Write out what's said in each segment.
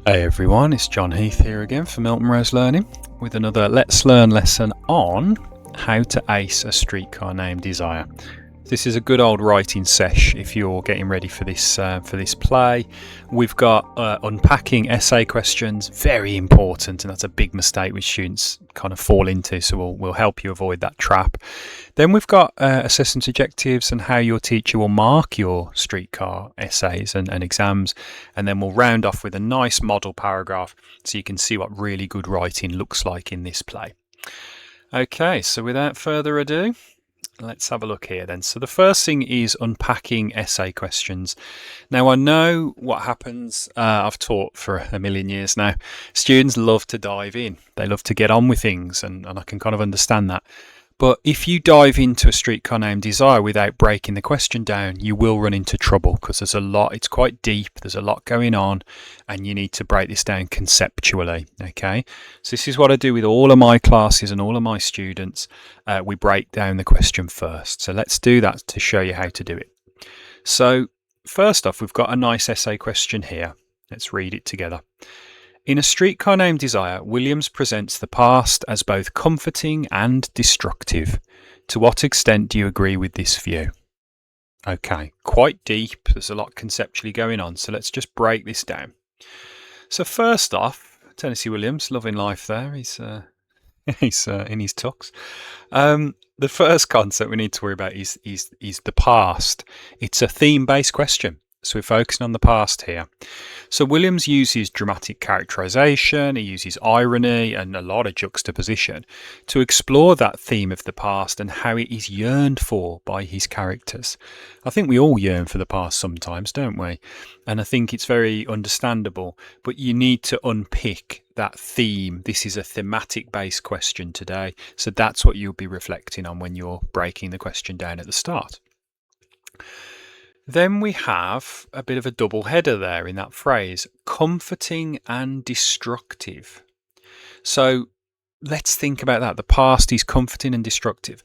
Hey everyone, it's John Heath here again for Milton Rose Learning with another Let's Learn lesson on how to ace a streetcar named Desire. This is a good old writing sesh if you're getting ready for this play. We've got unpacking essay questions, very important, and that's a big mistake which students kind of fall into, so we'll help you avoid that trap. Then we've got assessment objectives and how your teacher will mark your streetcar essays and exams, and then we'll round off with a nice model paragraph so you can see what really good writing looks like in this play. Okay, so without further ado, let's have a look here then. So the first thing is unpacking essay questions. Now I know what happens, I've taught for a million years now. Students love to dive in, they love to get on with things, and I can kind of understand that. But if you dive into a streetcar named Desire without breaking the question down, you will run into trouble because there's a lot, it's quite deep, there's a lot going on, and you need to break this down conceptually. Okay, so this is what I do with all of my classes and all of my students. We break down the question first. So let's do that to show you how to do it. So first off, we've got a nice essay question here. Let's read it together. In A Streetcar Named Desire, Williams presents the past as both comforting and destructive. To what extent do you agree with this view? Okay, quite deep. There's a lot conceptually going on, so let's just break this down. So first off, Tennessee Williams, loving life there. He's in his tux. The first concept we need to worry about is the past. It's a theme-based question. So we're focusing on the past here. So Williams uses dramatic characterization, he uses irony and a lot of juxtaposition to explore that theme of the past and how it is yearned for by his characters. I think we all yearn for the past sometimes, don't we? And I think it's very understandable, but you need to unpick that theme. This is a thematic based question today. So that's what you'll be reflecting on when you're breaking the question down at the start. Then we have a bit of a double header there in that phrase, comforting and destructive. So let's think about that. The past is comforting and destructive.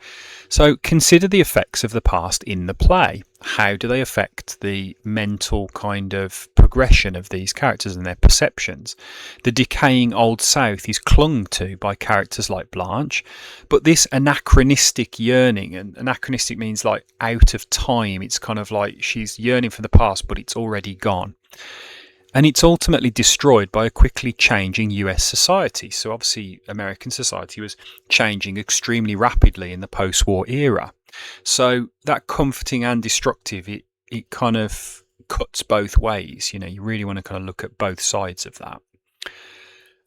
So consider the effects of the past in the play. How do they affect the mental kind of progression of these characters and their perceptions? The decaying Old South is clung to by characters like Blanche, but this anachronistic yearning, and anachronistic means like out of time, it's kind of like she's yearning for the past, but it's already gone. And it's ultimately destroyed by a quickly changing US society. So obviously American society was changing extremely rapidly in the post-war era. So that comforting and destructive, it kind of cuts both ways. You know, you really want to kind of look at both sides of that.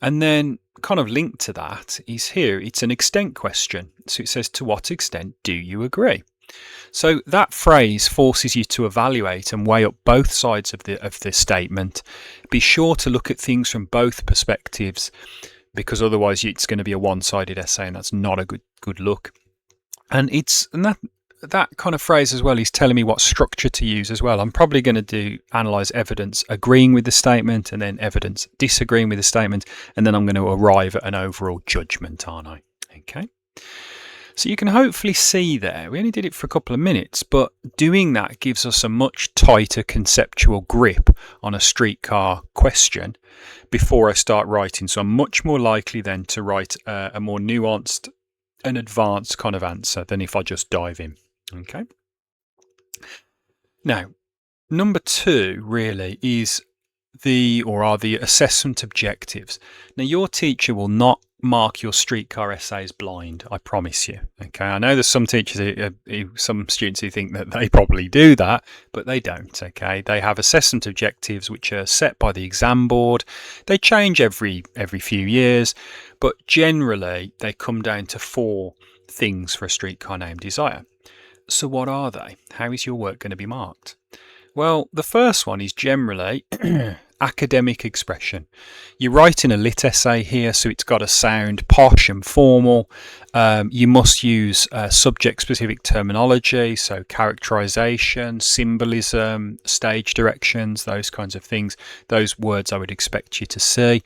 And then kind of linked to that is here, it's an extent question. So it says, to what extent do you agree? So that phrase forces you to evaluate and weigh up both sides of the statement. Be sure to look at things from both perspectives, because otherwise it's going to be a one-sided essay, and that's not a good look. And that kind of phrase as well is telling me what structure to use as well. I'm probably going to analyze evidence agreeing with the statement, and then evidence disagreeing with the statement, and then I'm going to arrive at an overall judgment, aren't I? Okay. So you can hopefully see there, we only did it for a couple of minutes, but doing that gives us a much tighter conceptual grip on a streetcar question before I start writing. So I'm much more likely then to write a more nuanced and advanced kind of answer than if I just dive in. Okay. Now, number 2 really is the assessment objectives. Now, your teacher will not mark your streetcar essays blind, I promise you. Okay, I know there's some teachers, some students who think that they probably do that, but they don't. Okay, they have assessment objectives which are set by the exam board. They change every few years, but generally they come down to 4 things for A Streetcar Named Desire. So what are they? How is your work going to be marked? Well, the first one is generally academic expression. You're writing a lit essay here, so it's got to sound posh and formal. You must use subject-specific terminology, so characterization, symbolism, stage directions, those kinds of things. Those words I would expect you to see.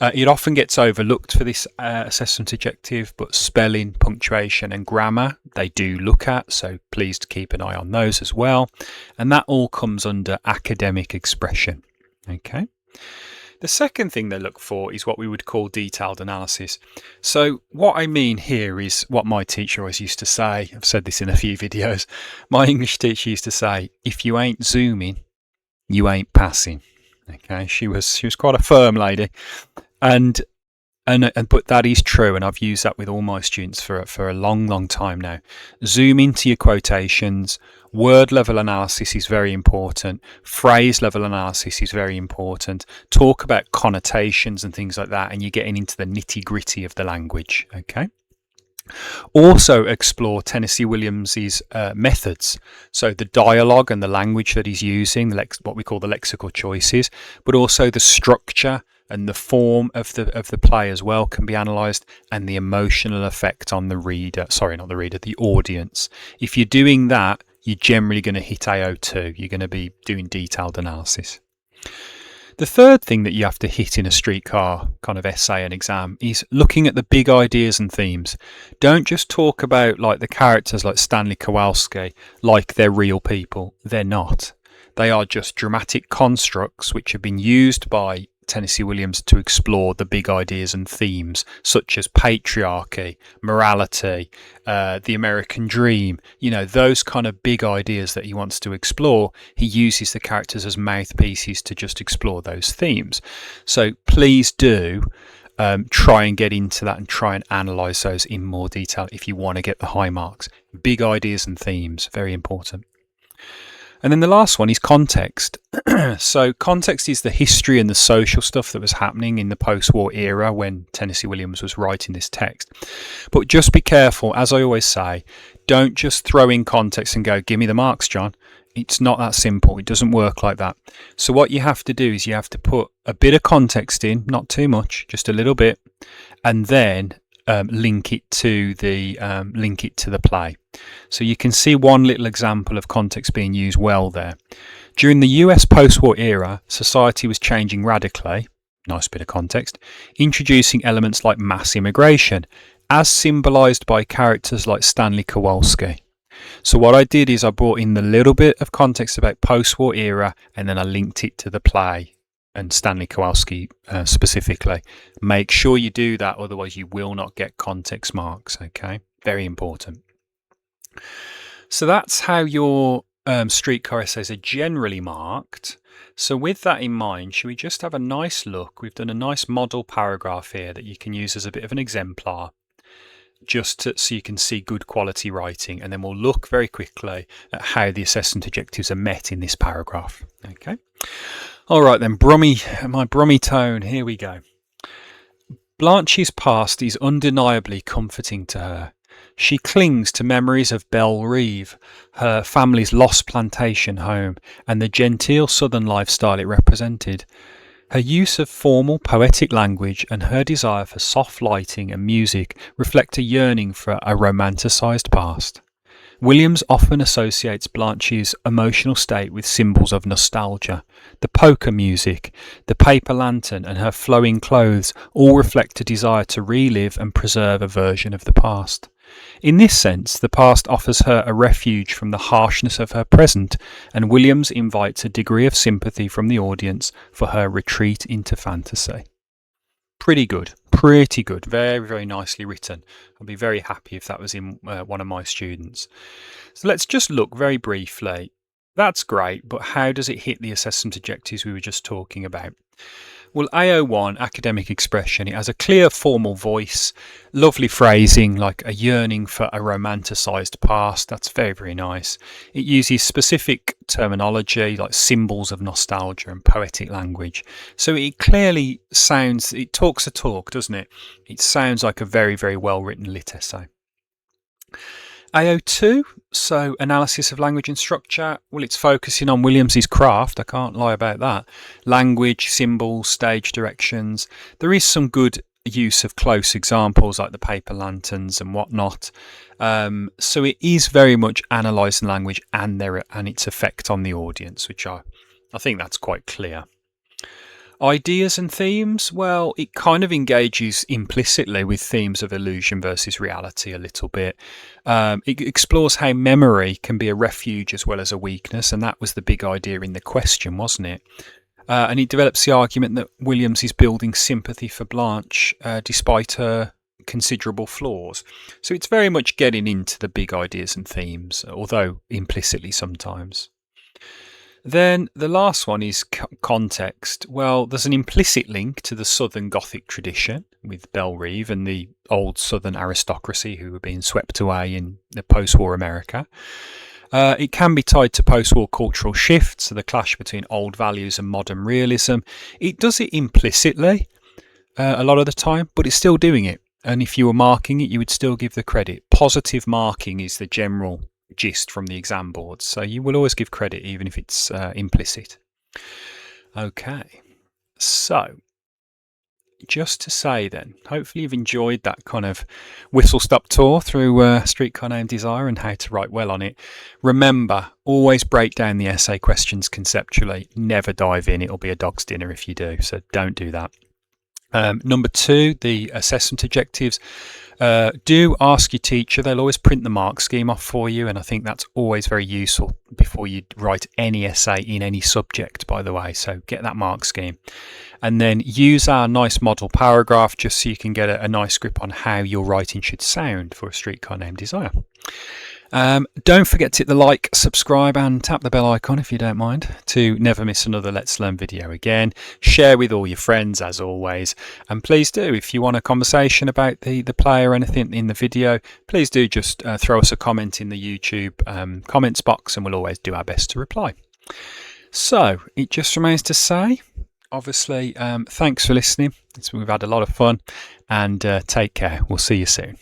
It often gets overlooked for this assessment objective, but spelling, punctuation and grammar they do look at, so please keep an eye on those as well. And that all comes under academic expression. Okay. The second thing they look for is what we would call detailed analysis. So what I mean here is what my teacher always used to say. I've said this in a few videos. My English teacher used to say, if you ain't zooming, you ain't passing. Okay, she was quite a firm lady, and but that is true, and I've used that with all my students for a long time now. Zoom into your quotations. Word level analysis is very important. Phrase level analysis is very important. Talk about connotations and things like that, and you're getting into the nitty gritty of the language. Okay. Also explore Tennessee Williams's methods, so the dialogue and the language that he's using, what we call the lexical choices, but also the structure and the form of the play as well can be analysed, and the emotional effect on the reader, the audience. If you're doing that, you're generally going to hit AO2. You're going to be doing detailed analysis. The third thing that you have to hit in a streetcar kind of essay and exam is looking at the big ideas and themes. Don't just talk about like the characters like Stanley Kowalski like they're real people. They're not. They are just dramatic constructs which have been used by Tennessee Williams to explore the big ideas and themes such as patriarchy, morality, the American dream, those kind of big ideas that he wants to explore. He uses the characters as mouthpieces to just explore those themes. So please do try and get into that and try and analyse those in more detail if you want to get the high marks. Big ideas and themes, very important. And then the last one is context. So context is the history and the social stuff that was happening in the post-war era when Tennessee Williams was writing this text. But just be careful, as I always say, don't just throw in context and go, give me the marks, John. It's not that simple. It doesn't work like that. So what you have to do is you have to put a bit of context in, not too much, just a little bit, and then link it to the play. So you can see one little example of context being used well there. During the US post-war era, society was changing radically, nice bit of context, introducing elements like mass immigration, as symbolised by characters like Stanley Kowalski. So what I did is I brought in the little bit of context about post-war era, and then I linked it to the play and Stanley Kowalski specifically. Make sure you do that, otherwise you will not get context marks. Okay, very important. So that's how your streetcar essays are generally marked. So with that in mind, should we just have a nice look? We've done a nice model paragraph here that you can use as a bit of an exemplar, so you can see good quality writing, and then we'll look very quickly at how the assessment objectives are met in this paragraph. Okay. All right then, my brummy tone, here we go. Blanche's past is undeniably comforting to her. She clings to memories of Belle Reve, her family's lost plantation home, and the genteel southern lifestyle it represented. Her use of formal poetic language and her desire for soft lighting and music reflect a yearning for a romanticised past. Williams often associates Blanche's emotional state with symbols of nostalgia. The polka music, the paper lantern, and her flowing clothes all reflect a desire to relive and preserve a version of the past. In this sense, the past offers her a refuge from the harshness of her present, and Williams invites a degree of sympathy from the audience for her retreat into fantasy. Pretty good, very, very nicely written. I'd be very happy if that was in one of my students. So let's just look very briefly. That's great, but how does it hit the assessment objectives we were just talking about? Well, AO1, academic expression, it has a clear formal voice, lovely phrasing like a yearning for a romanticised past. That's very, very nice. It uses specific terminology like symbols of nostalgia and poetic language. So it clearly sounds, it talks a talk, doesn't it? It sounds like a very, very well written lit essay. AO2, so analysis of language and structure. Well, it's focusing on Williams's craft. I can't lie about that. Language, symbols, stage directions. There is some good use of close examples like the paper lanterns and whatnot. So it is very much analysing language and its effect on the audience, which I think that's quite clear. Ideas and themes, well, it kind of engages implicitly with themes of illusion versus reality a little bit. It explores how memory can be a refuge as well as a weakness, and that was the big idea in the question, wasn't it? And he develops the argument that Williams is building sympathy for Blanche despite her considerable flaws. So it's very much getting into the big ideas and themes, although implicitly sometimes. Then the last one is context. Well, there's an implicit link to the Southern Gothic tradition with Belrive and the old Southern aristocracy who were being swept away in the post-war America. It can be tied to post-war cultural shifts, so the clash between old values and modern realism. It does it implicitly a lot of the time, but it's still doing it. And if you were marking it, you would still give the credit. Positive marking is the general gist from the exam boards, so you will always give credit even if it's implicit. Okay, so just to say then, hopefully you've enjoyed that kind of whistle-stop tour through Streetcar Named Desire and how to write well on it. Remember, always break down the essay questions conceptually. Never dive in. It'll be a dog's dinner if you do, so don't do that. Number 2, the assessment objectives. Do ask your teacher. They'll always print the mark scheme off for you, and I think that's always very useful before you write any essay in any subject, by the way. So get that mark scheme. And then use our nice model paragraph just so you can get a nice grip on how your writing should sound for a Streetcar Named Desire. Don't forget to hit the like, subscribe and tap the bell icon if you don't mind to never miss another Let's Learn video again. Share with all your friends as always, and please do, if you want a conversation about the play or anything in the video, please do just throw us a comment in the YouTube comments box and we'll always do our best to reply. So it just remains to say, obviously, thanks for listening. We've had a lot of fun, and take care. We'll see you soon.